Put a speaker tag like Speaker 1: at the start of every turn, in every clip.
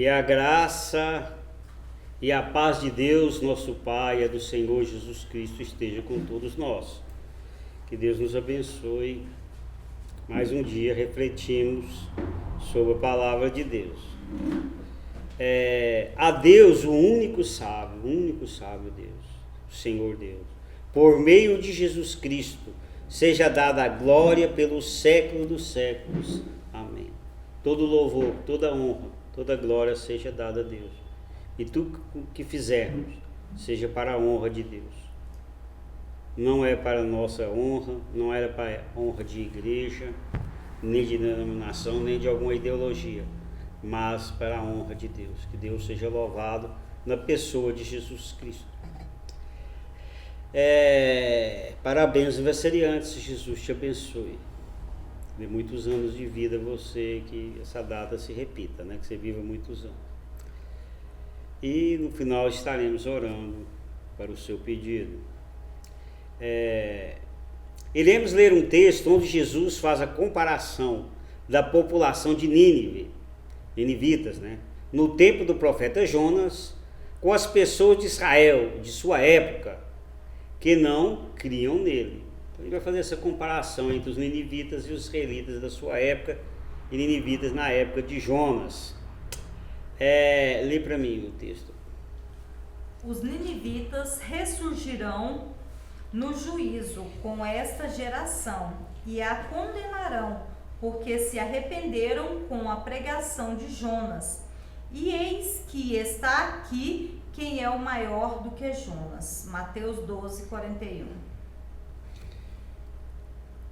Speaker 1: Que a graça e a paz de Deus, nosso Pai, e a do Senhor Jesus Cristo esteja com todos nós. Que Deus nos abençoe. Mais um dia refletimos sobre a palavra de Deus. A Deus, o único sábio Deus, o Senhor Deus, por meio de Jesus Cristo, seja dada a glória pelo século dos séculos. Amém. Todo louvor, toda honra, toda glória seja dada a Deus. E tudo o que fizermos seja para a honra de Deus. Não é para a nossa honra, não era para a honra de igreja, nem de denominação, nem de alguma ideologia, mas para a honra de Deus. Que Deus seja louvado na pessoa de Jesus Cristo. Parabéns, aniversariantes, Jesus te abençoe. De muitos anos de vida você, que essa data se repita, né? Que você viva muitos anos. E no final estaremos orando para o seu pedido. Iremos ler um texto onde Jesus faz a comparação da população de Nínive, ninivitas, né? No tempo do profeta Jonas, com as pessoas de Israel, de sua época, que não criam nele. Então ele vai fazer essa comparação entre os ninivitas e os israelitas da sua época e ninivitas na época de Jonas. Lê para mim o texto.
Speaker 2: Os ninivitas ressurgirão no juízo com esta geração e a condenarão, porque se arrependeram com a pregação de Jonas. E eis que está aqui quem é o maior do que Jonas. Mateus 12, 41.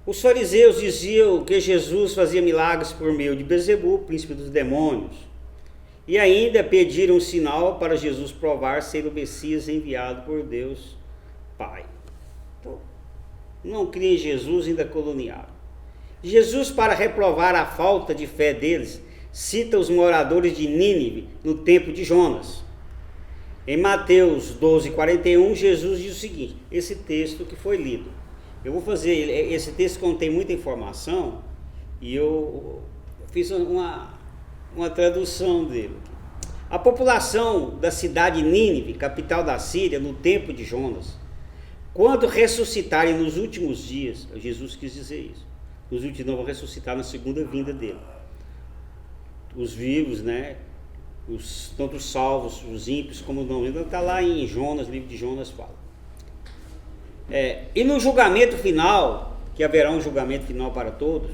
Speaker 1: Os fariseus diziam que Jesus fazia milagres por meio de Beelzebu, príncipe dos demônios, e ainda pediram um sinal para Jesus provar ser o Messias enviado por Deus Pai. Então, não criam em Jesus, ainda coloniaram. Jesus, para reprovar a falta de fé deles, cita os moradores de Nínive no tempo de Jonas. Em Mateus 12, 41, Jesus diz o seguinte, esse texto que foi lido. Eu vou fazer, esse texto contém muita informação e eu fiz uma tradução dele. A população da cidade de Nínive, capital da Síria, no tempo de Jonas, quando ressuscitarem nos últimos dias, Jesus quis dizer isso, nos últimos dias vão ressuscitar na segunda vinda dele. Os vivos, né? Tanto os salvos, os ímpios, como não. Ainda está lá em Jonas, livro de Jonas fala. E no julgamento final, que haverá um julgamento final para todos,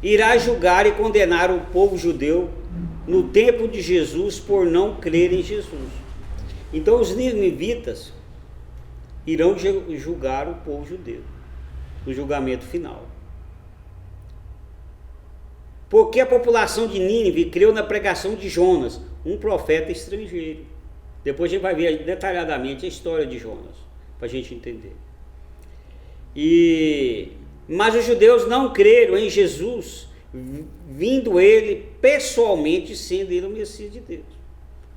Speaker 1: irá julgar e condenar o povo judeu no tempo de Jesus por não crer em Jesus. Então os ninivitas irão julgar o povo judeu no julgamento final. Porque a população de Nínive creu na pregação de Jonas, um profeta estrangeiro. Depois a gente vai ver detalhadamente a história de Jonas, para a gente entender. Mas os judeus não creram em Jesus, vindo ele pessoalmente, sendo ele o Messias de Deus.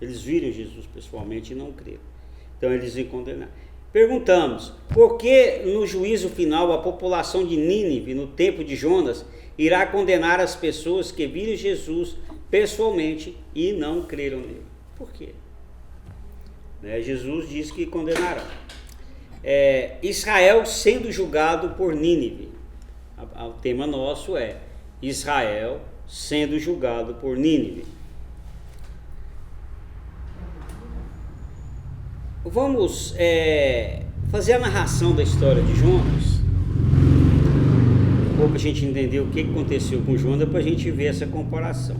Speaker 1: Eles viram Jesus pessoalmente e não creram. Então eles iam condenar. Perguntamos, por que no juízo final a população de Nínive, no tempo de Jonas, irá condenar as pessoas que viram Jesus pessoalmente e não creram nele? Por quê? Jesus diz que condenará. Israel sendo julgado por Nínive. O tema nosso é Israel sendo julgado por Nínive. Vamos fazer a narração da história de Jonas, para a gente entender o que aconteceu com Jonas, para a gente ver essa comparação.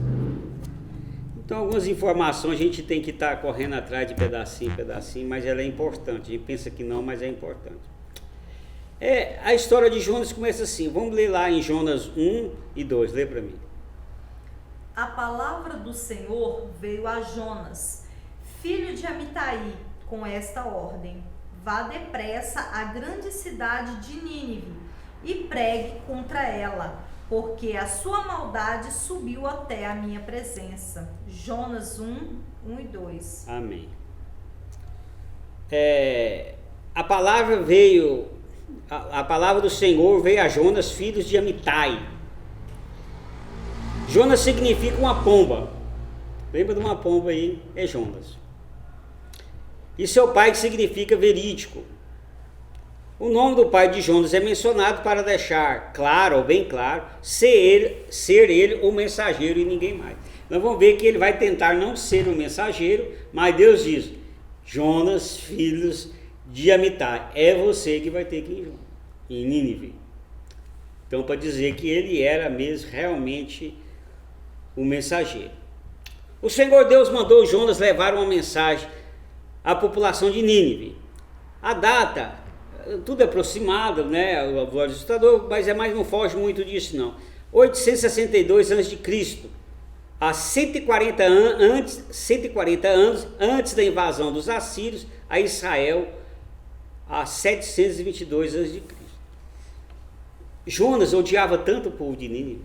Speaker 1: Então, algumas informações a gente tem que estar correndo atrás de pedacinho em pedacinho, mas ela é importante. A gente pensa que não, mas é importante. A história de Jonas começa assim. Vamos ler lá em Jonas 1 e 2. Lê para mim.
Speaker 2: A palavra do Senhor veio a Jonas, filho de Amitai, com esta ordem: vá depressa à grande cidade de Nínive e pregue contra ela, porque a sua maldade subiu até a minha presença. Jonas 1, 1 e 2.
Speaker 1: Amém. A palavra veio, a palavra do Senhor veio a Jonas, filho de Amitai. Jonas significa uma pomba. Lembra de uma pomba aí? É Jonas. E seu pai, que significa verídico. O nome do pai de Jonas é mencionado para deixar claro, ou bem claro, ser ele o mensageiro e ninguém mais. Nós vamos ver que ele vai tentar não ser o mensageiro, mas Deus diz: Jonas, filhos de Amitai, é você que vai ter que ir em Nínive. Então, para dizer que ele era mesmo realmente o mensageiro. O Senhor Deus mandou Jonas levar uma mensagem à população de Nínive. A data, tudo é aproximado, né? O voz assustador, mas não foge muito disso, não. 862 a.C., há 140 anos antes da invasão dos assírios a Israel, há 722 a.C. Jonas odiava tanto o povo de Nínive.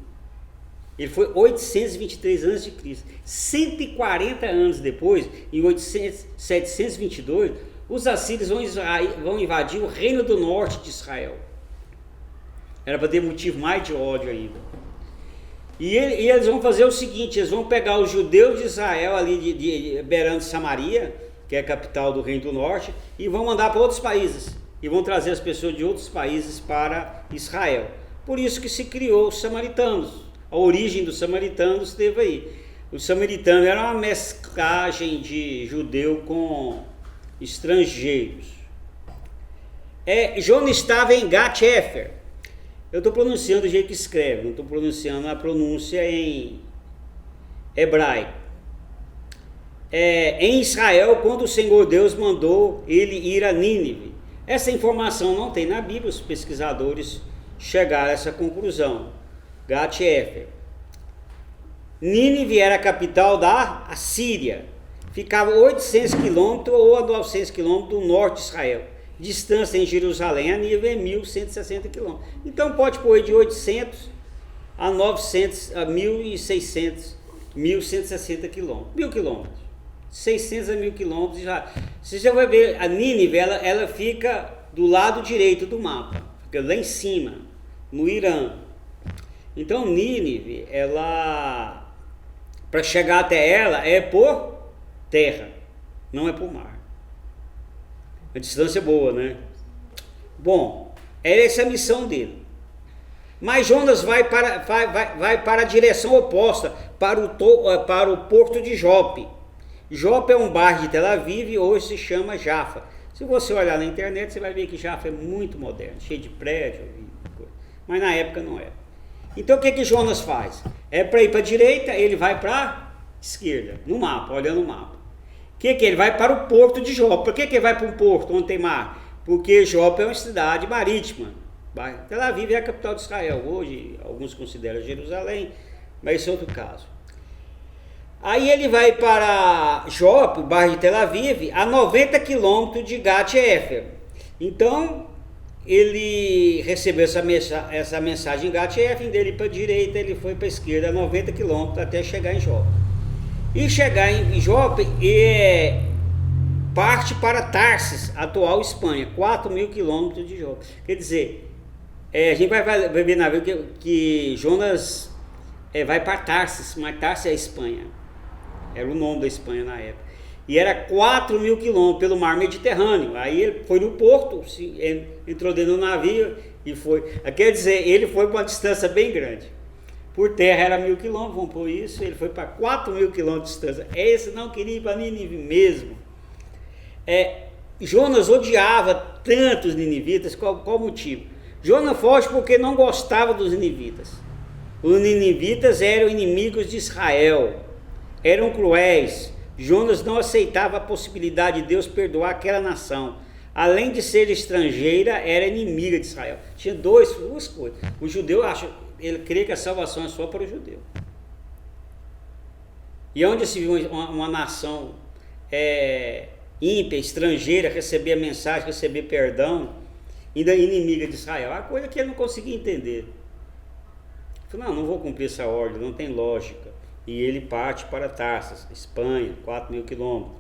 Speaker 1: Ele foi 823 a.C. 140 anos depois, em 722, os assírios vão invadir o reino do norte de Israel. Era para ter motivo mais de ódio ainda. E eles vão fazer o seguinte: eles vão pegar os judeus de Israel, ali beirando Samaria, que é a capital do reino do norte, e vão mandar para outros países. E vão trazer as pessoas de outros países para Israel. Por isso que se criou os samaritanos. A origem dos samaritanos esteve aí. Os samaritanos eram uma mesclagem de judeu com estrangeiros. Jonas estava em Gat-Hefer. Eu estou pronunciando do jeito que escreve, não estou pronunciando a pronúncia em hebraico. Em Israel, quando o Senhor Deus mandou ele ir a Nínive. Essa informação não tem na Bíblia, os pesquisadores chegaram a essa conclusão. Gat-Hefer. Nínive era a capital da Assíria. Ficava a 800 quilômetros ou a 900 quilômetros do norte de Israel. Distância em Jerusalém a Nínive é 1.160 quilômetros. Então pode pôr de 800 a 900 a 1.600, 1.160 quilômetros. 1.000 quilômetros. 600 a 1.000 quilômetros. Você já vai ver, a Nínive ela fica do lado direito do mapa. Fica lá em cima, no Irã. Então Nínive, para chegar até ela é por terra, não é por mar. A distância boa, né? Bom, essa é a missão dele. Mas Jonas vai para a direção oposta, para o porto de Jope. Jope é um bairro de Tel Aviv e hoje se chama Jaffa. Se você olhar na internet, você vai ver que Jaffa é muito moderno, cheio de prédio, mas na época não era. Então o que Jonas faz? Para ir para a direita, ele vai para a esquerda, no mapa, olhando o mapa. Ele vai para o porto de Jope. Por que ele vai para um porto onde tem mar? Porque Jope é uma cidade marítima. Tel Aviv é a capital de Israel. Hoje, alguns consideram Jerusalém, mas isso é outro caso. Aí ele vai para Jope, o bairro de Tel Aviv, a 90 quilômetros de Gat-Hefer. Então, ele recebeu essa mensagem em Gat-Hefer, dele para a direita, ele foi para a esquerda, a 90 quilômetros, até chegar em Jope. E chegar em Jope, parte para Tarsis, atual Espanha, 4.000 quilômetros de Jope. Quer dizer, a gente vai ver na Bíblia que Jonas vai para Tarsis, mas Tarsis é a Espanha. Era o nome da Espanha na época. E era 4.000 quilômetros pelo mar Mediterrâneo. Aí ele foi no porto, entrou dentro do navio e foi. Quer dizer, ele foi para uma distância bem grande. Por terra era 1.000 quilômetros, vamos por isso, ele foi para 4.000 quilômetros de distância. Esse não queria ir para Nínive mesmo. Jonas odiava tanto os ninivitas, qual motivo? Jonas foge porque não gostava dos ninivitas. Os ninivitas eram inimigos de Israel, eram cruéis. Jonas não aceitava a possibilidade de Deus perdoar aquela nação. Além de ser estrangeira, era inimiga de Israel. Tinha duas coisas. O judeu ele crê que a salvação é só para o judeu. E onde se viu uma nação ímpia, estrangeira, receber a mensagem, receber perdão, ainda inimiga de Israel? A coisa que ele não conseguia entender. Ele falou: não vou cumprir essa ordem, não tem lógica. E ele parte para Tarsis, Espanha, 4.000 quilômetros.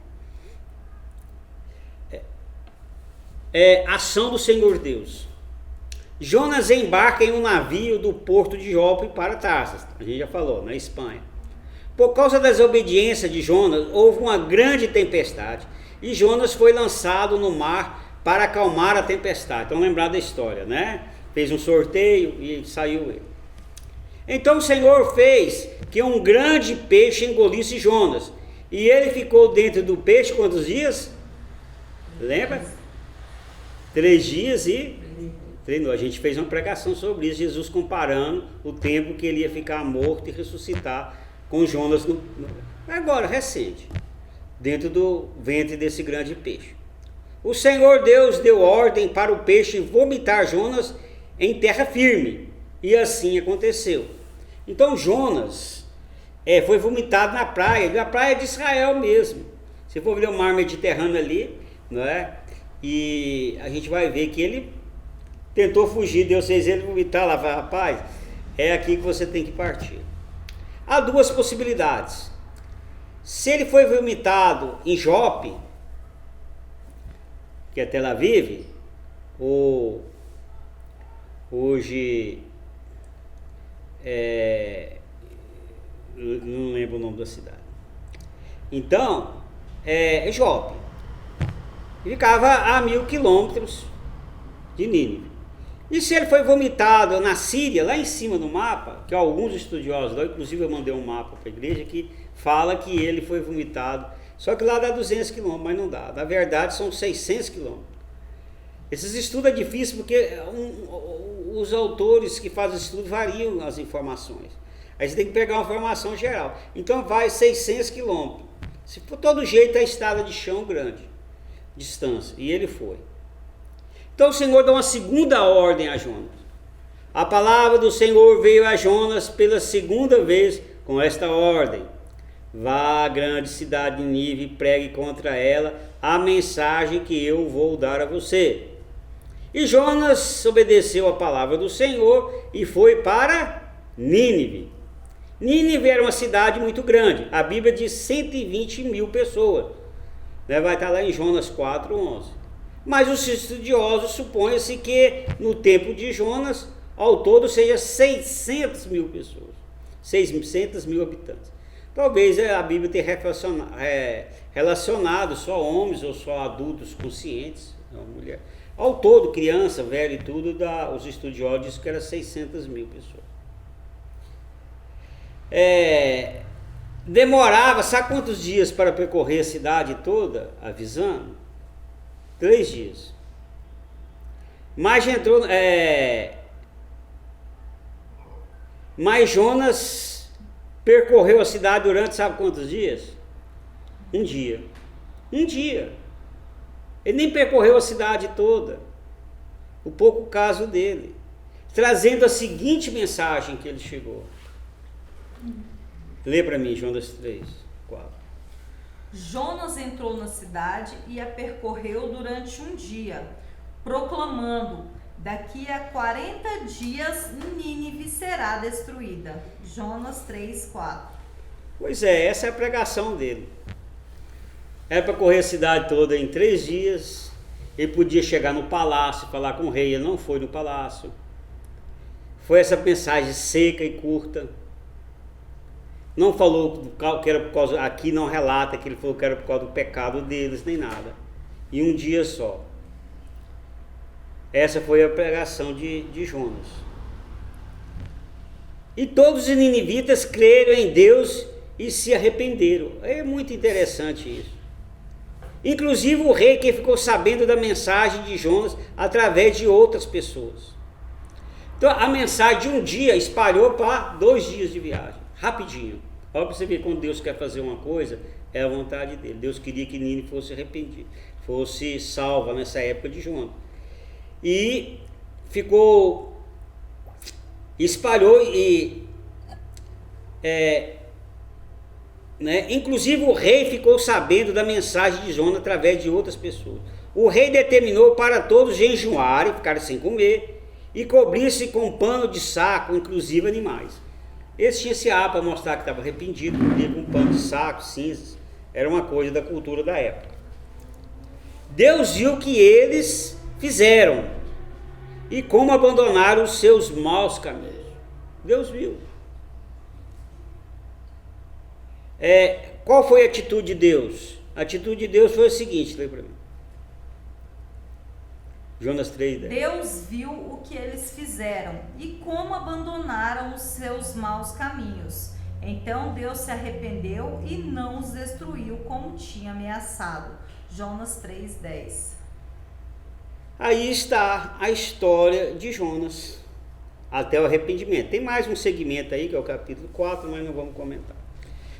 Speaker 1: Ação do Senhor Deus. Jonas embarca em um navio do porto de Jope para Tarsis, a gente já falou, na Espanha. Por causa da desobediência de Jonas, houve uma grande tempestade e Jonas foi lançado no mar para acalmar a tempestade. Então lembrar da história, né? Fez um sorteio e saiu ele. Então o Senhor fez que um grande peixe engolisse Jonas. E ele ficou dentro do peixe quantos dias? Lembra? 3 dias e treinou. A gente fez uma pregação sobre isso, Jesus comparando o tempo que ele ia ficar morto e ressuscitar com Jonas agora, recente, dentro do ventre desse grande peixe. O Senhor Deus deu ordem para o peixe vomitar Jonas em terra firme, e assim aconteceu. Então Jonas foi vomitado na praia de Israel mesmo. Se for ver o mar Mediterrâneo ali, não é? E a gente vai ver que ele tentou fugir, Deus fez ele vomitar lá, rapaz, é aqui que você tem que partir. Há 2 possibilidades. Se ele foi vomitado em Jope, que é Tel Aviv, ou hoje não lembro o nome da cidade. Então, Jope. Ele ficava a 1000 quilômetros de Nínive. E se ele foi vomitado na Síria, lá em cima no mapa, que alguns estudiosos, inclusive eu mandei um mapa para a igreja, que fala que ele foi vomitado, só que lá dá 200 quilômetros, mas não dá. Na verdade são 600 quilômetros. Esses estudos é difícil porque os autores que fazem estudo variam as informações. Aí você tem que pegar uma informação geral. Então vai 600 quilômetros. Se for todo jeito é estrada de chão grande, distância, e ele foi. Então o Senhor dá uma segunda ordem a Jonas. A palavra do Senhor veio a Jonas pela segunda vez com esta ordem: vá à grande cidade de Nínive e pregue contra ela a mensagem que eu vou dar a você. E Jonas obedeceu a palavra do Senhor e foi para Nínive. Nínive era uma cidade muito grande. A Bíblia diz 120 mil pessoas. Vai estar lá em Jonas 4:11. Mas os estudiosos supõem-se que no tempo de Jonas, ao todo, seja 600 mil pessoas, 600 mil habitantes. Talvez a Bíblia tenha relacionado só homens ou só adultos conscientes, não mulher. Ao todo, criança, velho e tudo, os estudiosos dizem que era 600 mil pessoas. Demorava, sabe quantos dias para percorrer a cidade toda, avisando? 3 dias. Mas Jonas percorreu a cidade durante, sabe quantos dias? 1 dia. 1 dia. Ele nem percorreu a cidade toda. O pouco caso dele. Trazendo a seguinte mensagem que ele chegou. Lê para mim, Jonas 3:4.
Speaker 2: Jonas entrou na cidade e a percorreu durante 1 dia, proclamando: daqui a 40 dias Nínive será destruída. Jonas 3:4.
Speaker 1: Pois essa é a pregação dele. Era para correr a cidade toda em 3 dias. Ele podia chegar no palácio, falar com o rei. Ele não foi no palácio. Foi essa mensagem seca e curta. Não falou que era por causa, aqui não relata que ele falou que era por causa do pecado deles, nem nada. E 1 dia só. Essa foi a pregação de Jonas. E todos os ninivitas creram em Deus e se arrependeram. É muito interessante isso. Inclusive o rei, que ficou sabendo da mensagem de Jonas através de outras pessoas. Então a mensagem de 1 dia espalhou para 2 dias de viagem, rapidinho. Olha para você ver, quando Deus quer fazer uma coisa, é a vontade dele. Deus queria que Nínive fosse arrependido, fosse salva nessa época de Jonas. E espalhou inclusive o rei ficou sabendo da mensagem de Jonas através de outras pessoas. O rei determinou para todos jejuarem, ficarem sem comer, e cobrir-se com pano de saco, inclusive animais. Eles tinham esse hábito para mostrar que estava arrependido, cobria com pano de saco, cinzas. Era uma coisa da cultura da época. Deus viu o que eles fizeram e como abandonaram os seus maus caminhos. Deus viu. Qual foi a atitude de Deus? A atitude de Deus foi o seguinte, lê para mim. Jonas 3:10.
Speaker 2: Deus viu o que eles fizeram e como abandonaram os seus maus caminhos. Então Deus se arrependeu e não os destruiu como tinha ameaçado. Jonas 3:10.
Speaker 1: Aí está a história de Jonas, até o arrependimento. Tem mais um segmento aí, que é o capítulo 4, mas não vamos comentar.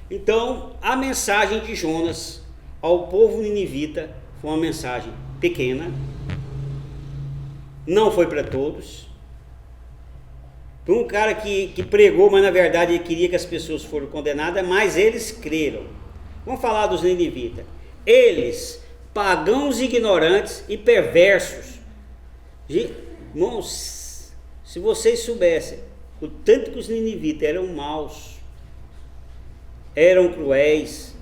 Speaker 1: Então, a mensagem de Jonas ao povo ninivita foi uma mensagem pequena, não foi para todos. Foi um cara que pregou, mas na verdade ele queria que as pessoas fossem condenadas, mas eles creram. Vamos falar dos ninivitas. Eles, pagãos ignorantes e perversos. Irmãos, se vocês soubessem o tanto que os ninivitas eram maus, eram cruéis,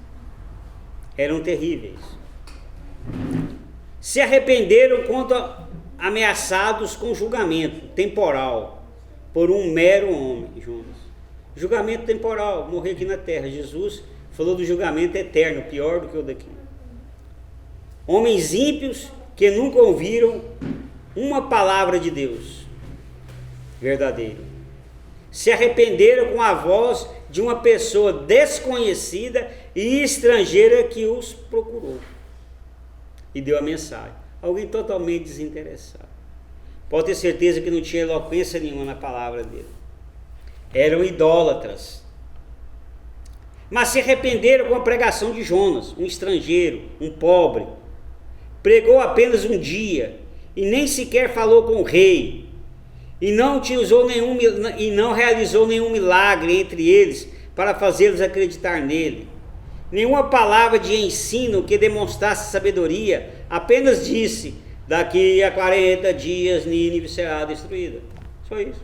Speaker 1: eram terríveis. Se arrependeram quando ameaçados com julgamento temporal por um mero homem, Jonas. Julgamento temporal, morrer aqui na terra. Jesus falou do julgamento eterno, pior do que o daqui. Homens ímpios que nunca ouviram uma palavra de Deus verdadeira. Se arrependeram com a voz de uma pessoa desconhecida e estrangeira que os procurou e deu a mensagem. Alguém totalmente desinteressado. Pode ter certeza que não tinha eloquência nenhuma na palavra dele. Eram idólatras. Mas se arrependeram com a pregação de Jonas, um estrangeiro, um pobre. Pregou apenas um dia e nem sequer falou com o rei. E não realizou nenhum milagre entre eles para fazê-los acreditar nele. Nenhuma palavra de ensino que demonstrasse sabedoria, apenas disse: daqui a 40 dias Nínive será destruída. Só isso.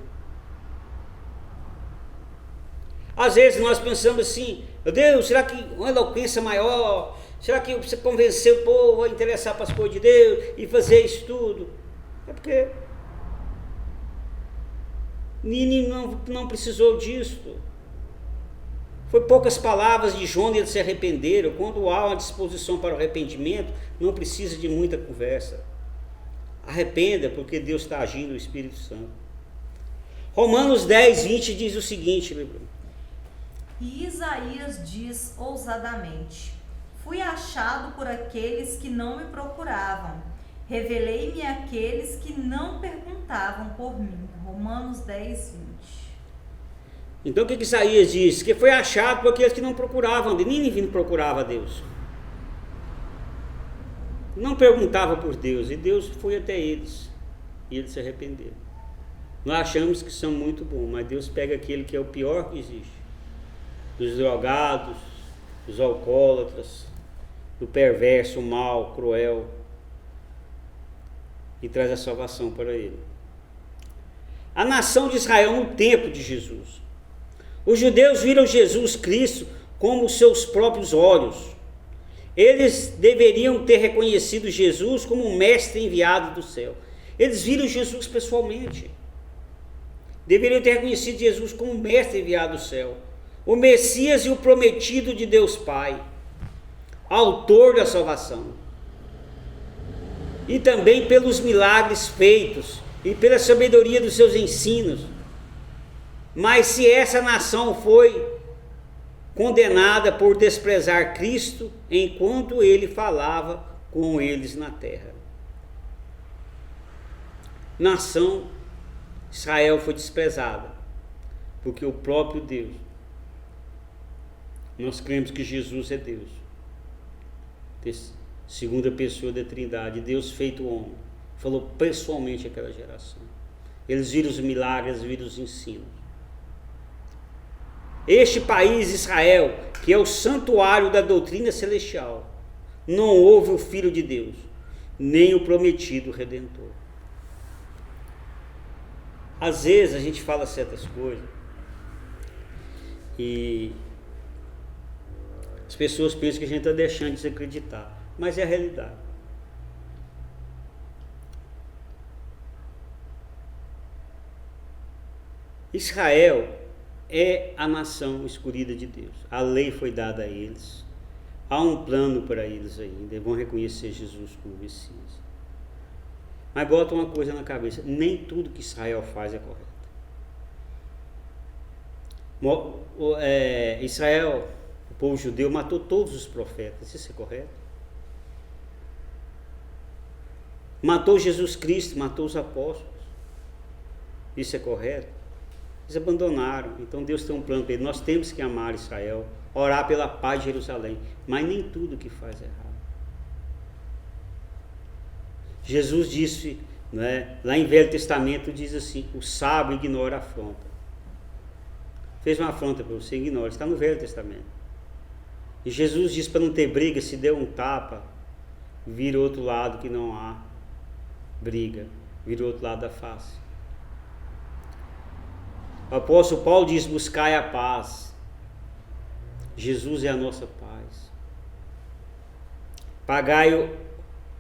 Speaker 1: Às vezes nós pensamos assim: meu Deus, será que uma eloquência maior? Será que você convencer o povo a interessar para as coisas de Deus e fazer isso tudo? É porque Nínive não precisou disso. Foi poucas palavras de Jonas e eles se arrependeram. Quando há uma disposição para o arrependimento, não precisa de muita conversa. Arrependa, porque Deus está agindo, o Espírito Santo. Romanos 10:20 diz o seguinte, Bruno.
Speaker 2: E Isaías diz ousadamente: fui achado por aqueles que não me procuravam. Revelei-me àqueles que não perguntavam por mim. Romanos 10:20.
Speaker 1: Então o que Isaías diz? Que foi achado por aqueles que não procuravam. Nínive não procurava a Deus. Não perguntava por Deus. E Deus foi até eles. E eles se arrependeram. Nós achamos que são muito bons, mas Deus pega aquele que é o pior que existe. Dos drogados, dos alcoólatras, do perverso, mau, cruel. E traz a salvação para ele. A nação de Israel no tempo de Jesus. Os judeus viram Jesus Cristo como os seus próprios olhos. Eles deveriam ter reconhecido Jesus como um mestre enviado do céu. Eles viram Jesus pessoalmente. Deveriam ter reconhecido Jesus como um mestre enviado do céu. O Messias e o prometido de Deus Pai. Autor da salvação. E também pelos milagres feitos e pela sabedoria dos seus ensinos. Mas se essa nação foi condenada por desprezar Cristo enquanto ele falava com eles na terra. Nação Israel foi desprezada, porque o próprio Deus, nós cremos que Jesus é Deus, segunda pessoa da Trindade, Deus feito homem, falou pessoalmente àquela geração. Eles viram os milagres, viram os ensinos. Este país, Israel, que é o santuário da doutrina celestial, não houve o Filho de Deus, nem o prometido Redentor. Às vezes a gente fala certas coisas e as pessoas pensam que a gente está deixando de se acreditar, mas é a realidade. Israel é a nação escolhida de Deus. A lei foi dada a eles. Há um plano para eles ainda. Eles vão reconhecer Jesus como Messias. Mas bota uma coisa na cabeça: nem tudo que Israel faz é correto. Israel, o povo judeu, matou todos os profetas. Isso é correto? Matou Jesus Cristo, matou os apóstolos. Isso é correto? Eles abandonaram. Então Deus tem um plano para eles. Nós temos que amar Israel, orar pela paz de Jerusalém, mas nem tudo que faz é errado. Jesus disse, lá em Velho Testamento diz assim: o sábio ignora a afronta. Fez uma afronta para você, ignora. Está no Velho Testamento. E Jesus disse para não ter briga: se der um tapa, vira o outro lado, que não há briga, vira o outro lado da face. O apóstolo Paulo diz: buscai a paz. Jesus é a nossa paz. Pagai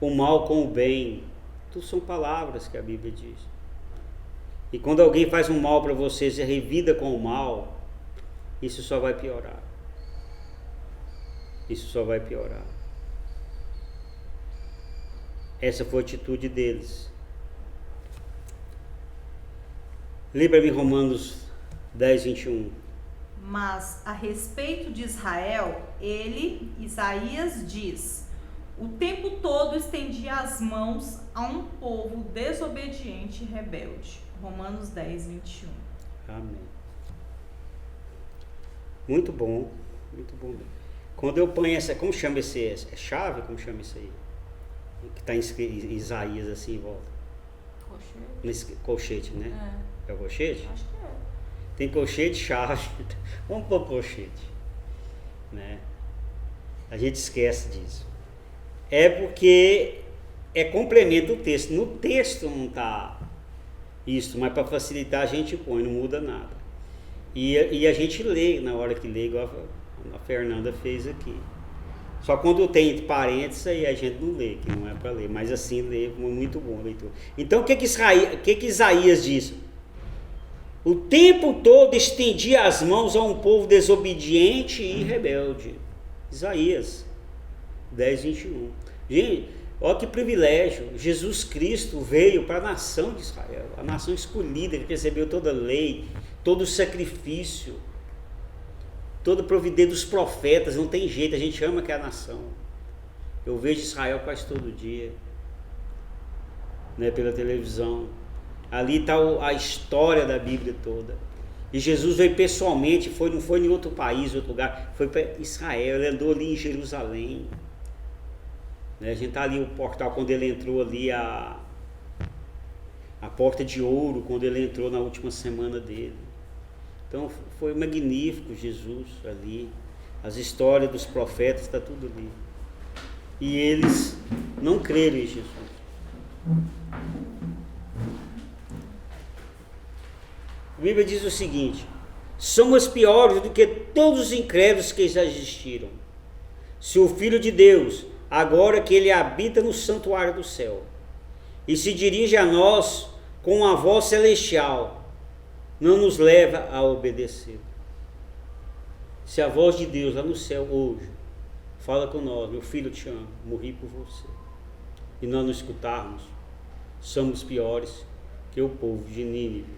Speaker 1: o mal com o bem. Tudo são palavras que a Bíblia diz. E quando alguém faz um mal para você, você revida com o mal, isso só vai piorar. Isso só vai piorar. Essa foi a atitude deles. Lê para mim Romanos 10, 21.
Speaker 2: Mas a respeito de Israel, Isaías diz: o tempo todo estendia as mãos a um povo desobediente e rebelde. Romanos 10, 21.
Speaker 1: Amém. Muito bom, muito bom. Quando eu ponho essa, como chama esse, é chave, como chama isso aí? Que está em Isaías assim em volta.
Speaker 2: Colchete.
Speaker 1: Nesse colchete, né? É o colchete?
Speaker 2: Acho que é.
Speaker 1: Tem colchete, chave. Vamos pôr colchete, né? A gente esquece disso. É porque complementa o texto. No texto não está isso, mas para facilitar a gente põe, não muda nada. E a gente lê na hora que lê, igual a Fernanda fez aqui. Só quando tem entre parênteses aí a gente não lê, que não é para ler, mas assim lê, muito bom a leitura. Então o que Isaías diz? O tempo todo estendia as mãos a um povo desobediente e rebelde. Isaías 10, 21. Gente, olha que privilégio. Jesus Cristo veio para a nação de Israel, a nação escolhida, que recebeu toda a lei, todo o sacrifício, toda a providência dos profetas. Não tem jeito, a gente ama que é a nação. Eu vejo Israel quase todo dia, pela televisão. Ali está a história da Bíblia toda. E Jesus veio pessoalmente, não foi em outro país, outro lugar, foi para Israel. Ele andou ali em Jerusalém. A gente está ali o portal, quando ele entrou ali, a porta de ouro, quando ele entrou na última semana dele. Então foi magnífico Jesus ali. As histórias dos profetas, está tudo ali. E eles não creram em Jesus. A Bíblia diz o seguinte: somos piores do que todos os incrédulos que já existiram. Se o Filho de Deus, agora que ele habita no santuário do céu, e se dirige a nós com uma voz celestial, não nos leva a obedecer. Se a voz de Deus lá no céu hoje fala com nós: meu filho, eu te amo, morri por você, e nós não escutarmos, somos piores que o povo de Nínive.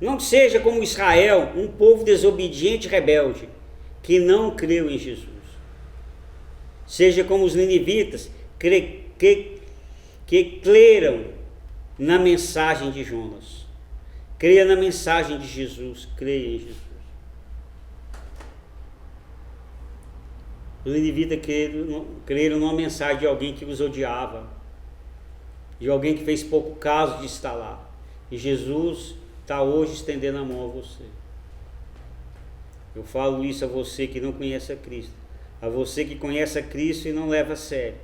Speaker 1: Não seja como Israel, um povo desobediente e rebelde, que não creu em Jesus. Seja como os ninivitas, que creram na mensagem de Jonas. Creia na mensagem de Jesus, creia em Jesus. Os ninivitas creram numa mensagem de alguém que os odiava, de alguém que fez pouco caso de estar lá. E Jesus está hoje estendendo a mão a você. Eu falo isso a você que não conhece a Cristo, a você que conhece a Cristo e não leva a sério.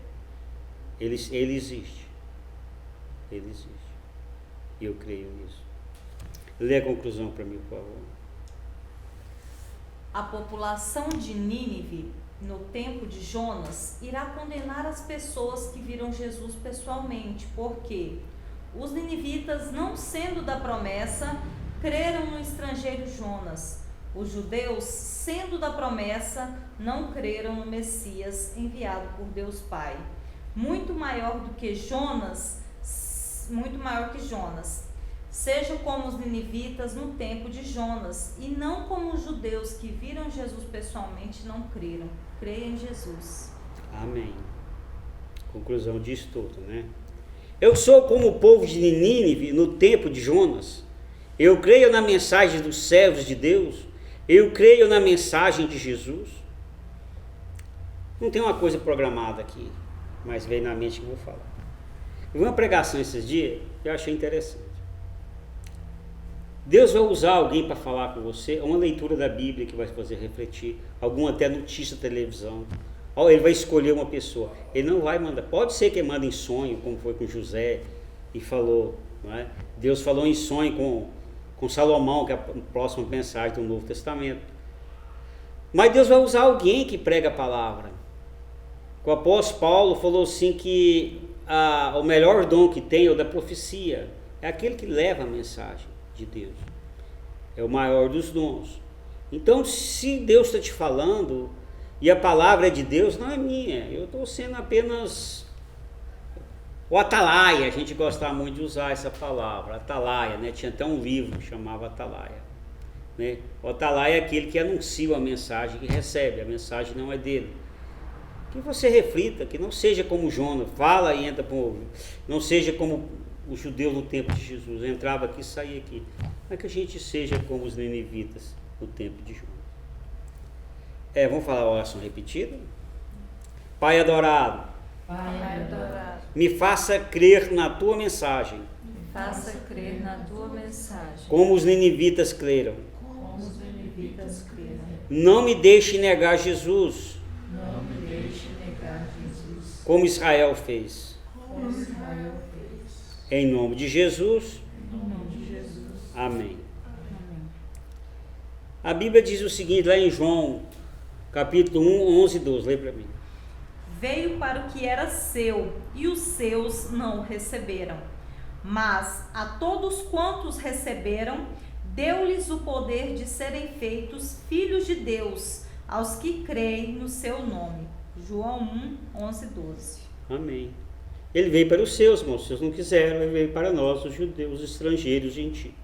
Speaker 1: Ele existe. Ele existe. E eu creio nisso. Lê a conclusão para mim, por favor.
Speaker 2: A população de Nínive, no tempo de Jonas, irá condenar as pessoas que viram Jesus pessoalmente, porque Os ninivitas, não sendo da promessa, creram no estrangeiro Jonas. Os judeus, sendo da promessa, não creram no Messias enviado por Deus Pai. Muito maior que Jonas. Sejam como os ninivitas no tempo de Jonas, e não como os judeus que viram Jesus pessoalmente e não creram. Creia em Jesus.
Speaker 1: Amém. Conclusão disso tudo, né? Eu sou como o povo de Nínive no tempo de Jonas. Eu creio na mensagem dos servos de Deus. Eu creio na mensagem de Jesus. Não tem uma coisa programada aqui, mas veio na mente que eu vou falar. Eu vi uma pregação esses dias que eu achei interessante. Deus vai usar alguém para falar com você, uma leitura da Bíblia que vai fazer refletir, alguma até notícia da televisão. Ele vai escolher uma pessoa. Ele não vai mandar. Pode ser que ele mande em sonho, como foi com José, e falou. Não é? Deus falou em sonho com Salomão, que é a próxima mensagem do Novo Testamento. Mas Deus vai usar alguém que prega a palavra. O apóstolo Paulo falou assim que o melhor dom que tem é o da profecia. É aquele que leva a mensagem de Deus. É o maior dos dons. Então, se Deus está te falando e a palavra é de Deus, não é minha. Eu estou sendo apenas o atalaia. A gente gostava muito de usar essa palavra, atalaia, né? Tinha até um livro que chamava Atalaia, né? O atalaia é aquele que anuncia a mensagem, que recebe. A mensagem não é dele. Que você reflita, que não seja como Jonas, fala e entra para o ouvido. Não seja como os judeus no tempo de Jesus, entrava aqui e saía aqui. Mas que a gente seja como os ninivitas no tempo de Jonas. Vamos falar a oração repetida? Pai adorado, me faça crer na tua mensagem.
Speaker 2: Me faça crer na tua mensagem.
Speaker 1: Como os ninivitas creram.
Speaker 2: Como os ninivitas creram.
Speaker 1: Não me deixe negar Jesus.
Speaker 2: Não me deixe negar Jesus.
Speaker 1: Como Israel fez.
Speaker 2: Como Israel fez.
Speaker 1: Em nome de Jesus.
Speaker 2: Em nome de Jesus.
Speaker 1: Amém.
Speaker 2: Amém.
Speaker 1: A Bíblia diz o seguinte, lá em João, capítulo 1, 11 e 12. Lê para mim.
Speaker 2: Veio para o que era seu, e os seus não o receberam. Mas a todos quantos receberam, deu-lhes o poder de serem feitos filhos de Deus, aos que creem no seu nome. João 1, 11 e 12.
Speaker 1: Amém. Ele veio para os seus, irmãos, os seus não quiseram, ele veio para nós, os judeus, os estrangeiros, os gentios.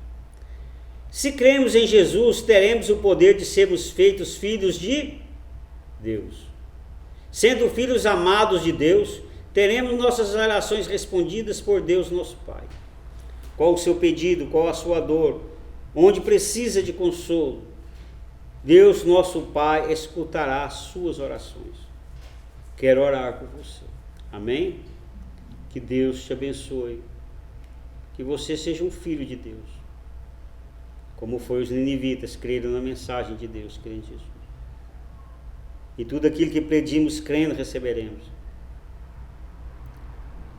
Speaker 1: Se cremos em Jesus, teremos o poder de sermos feitos filhos de Deus. Sendo filhos amados de Deus, teremos nossas orações respondidas por Deus nosso Pai. Qual o seu pedido, qual a sua dor, onde precisa de consolo, Deus nosso Pai escutará as suas orações. Quero orar por você. Amém? Que Deus te abençoe. Que você seja um filho de Deus. Como foi os ninivitas, creram na mensagem de Deus, creem em Jesus. E tudo aquilo que pedimos crendo, receberemos.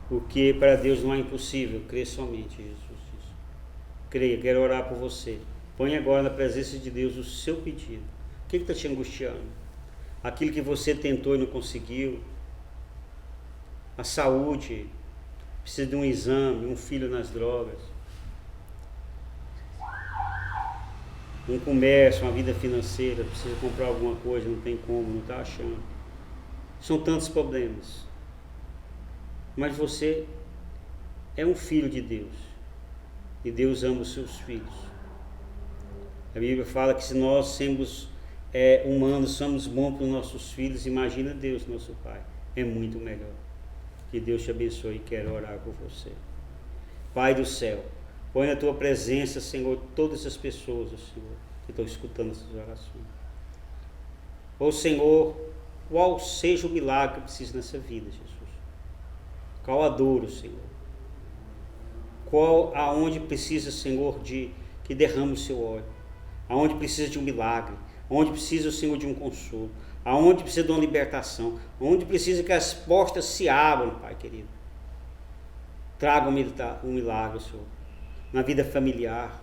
Speaker 1: Porque para Deus não é impossível, crê somente, Jesus. Creia, quero orar por você. Põe agora na presença de Deus o seu pedido. O que está te angustiando? Aquilo que você tentou e não conseguiu. A saúde, precisa de um exame, um filho nas drogas. Um comércio, uma vida financeira, precisa comprar alguma coisa, não tem como, não está achando. São tantos problemas. Mas você é um filho de Deus. E Deus ama os seus filhos. A Bíblia fala que se nós somos humanos, somos bons para os nossos filhos, imagina Deus, nosso Pai. É muito melhor. Que Deus te abençoe e quero orar por você. Pai do céu, põe na tua presença, Senhor, todas as pessoas, Senhor, que estão escutando essas orações. Ó Senhor, qual seja o milagre que precisa nessa vida, Jesus? Qual a dor, Senhor? Qual aonde precisa, Senhor, que derrame o seu óleo? Aonde precisa de um milagre? Aonde precisa, Senhor, de um consolo? Aonde precisa de uma libertação? Aonde precisa que as portas se abram, Pai querido? Traga um milagre, Senhor, na vida familiar,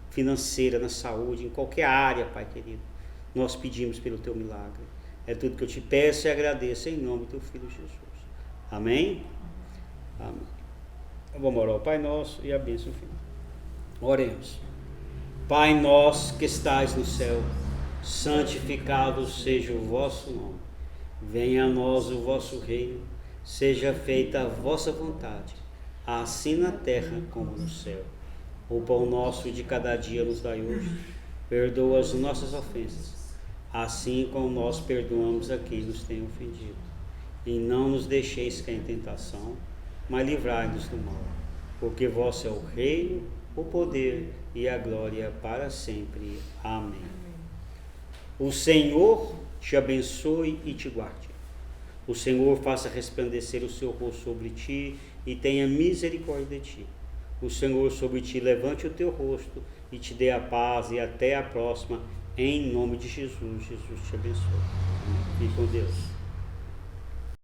Speaker 1: financeira, na saúde, em qualquer área, Pai querido. Nós pedimos pelo teu milagre. É tudo que eu te peço e agradeço em nome do teu Filho Jesus. Amém? Amém. Vamos orar ao Pai Nosso e a bênção final. Oremos. Pai nosso que estais no céu, santificado seja o vosso nome. Venha a nós o vosso reino, seja feita a vossa vontade, assim na terra como no céu. O pão nosso de cada dia nos dai hoje, perdoa as nossas ofensas, assim como nós perdoamos a quem nos tem ofendido. E não nos deixeis cair em tentação, mas livrai-nos do mal, porque vosso é o reino, o poder e a glória para sempre. Amém. O Senhor te abençoe e te guarde. O Senhor faça resplandecer o seu rosto sobre ti e tenha misericórdia de ti. O Senhor sobre ti levante o teu rosto e te dê a paz, e até a próxima, em nome de Jesus. Jesus te abençoe. Fique com Deus.